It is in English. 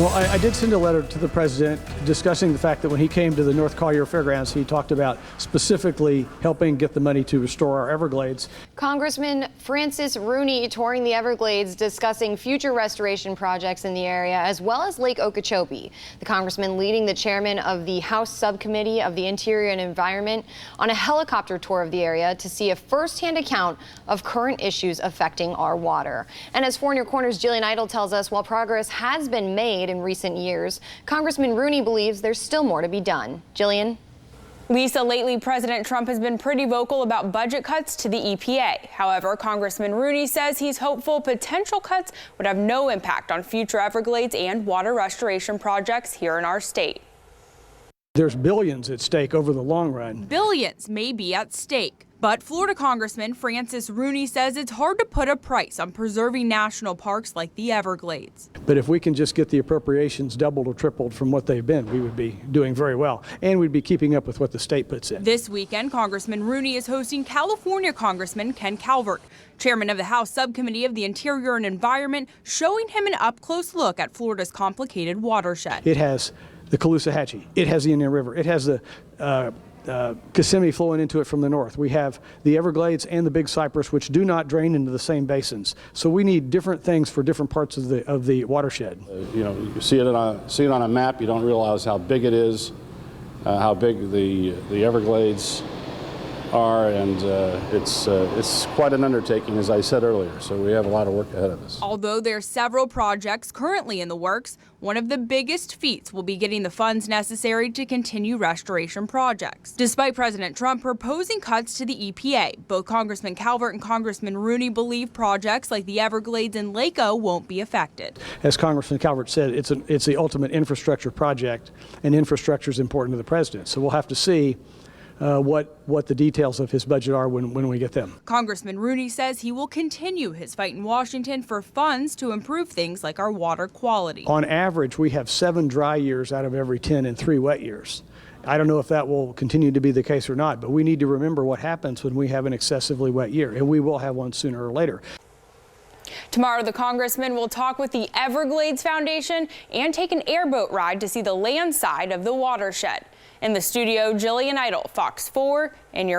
Well, I did send a letter to the president discussing the fact that when he came to the North Collier Fairgrounds, he talked about specifically helping get the money to restore our Everglades. Congressman Francis Rooney touring the Everglades, discussing future restoration projects in the area, as well as Lake Okeechobee. The congressman leading the chairman of the House Subcommittee of the Interior and Environment on a helicopter tour of the area to see a first-hand account of current issues affecting our water. And as 4 in Your Corner's Jillian Idle tells us, while progress has been made in recent years, Congressman Rooney believes there's still more to be done. Jillian? Lisa, lately President Trump has been pretty vocal about budget cuts to the EPA. However, Congressman Rooney says he's hopeful potential cuts would have no impact on future Everglades and water restoration projects here in our state. There's billions at stake over the long run. Billions may be at stake. But Florida Congressman Francis Rooney says it's hard to put a price on preserving national parks like the Everglades. But if we can just get the appropriations doubled or tripled from what they've been, we would be doing very well. And we'd be keeping up with what the state puts in. This weekend, Congressman Rooney is hosting California Congressman Ken Calvert, chairman of the House Subcommittee of the Interior and Environment, showing him an up-close look at Florida's complicated watershed. It has the Caloosahatchee. It has the Indian River. It has the Kissimmee flowing into it from the north. We have the Everglades and the Big Cypress, which do not drain into the same basins. So we need different things for different parts of the watershed. You see it on a map. You don't realize how big it is, how big the Everglades are, and it's quite an undertaking, as I said earlier. So we have a lot of work ahead of us. Although there are several projects currently in the works, one of the biggest feats will be getting the funds necessary to continue restoration projects. Despite President Trump proposing cuts to the EPA, both Congressman Calvert and Congressman Rooney believe projects like the Everglades and Lake O won't be affected. As Congressman Calvert said, it's the ultimate infrastructure project, and infrastructure is important to the president. So we'll have to see what the details of his budget are when we get them. Congressman Rooney says he will continue his fight in Washington for funds to improve things like our water quality. On average, we have 7 dry years out of every 10 and 3 wet years. I don't know if that will continue to be the case or not, but we need to remember what happens when we have an excessively wet year, and we will have one sooner or later. Tomorrow, the congressman will talk with the Everglades Foundation and take an airboat ride to see the land side of the watershed. In the studio, Jillian Idle, Fox 4 in your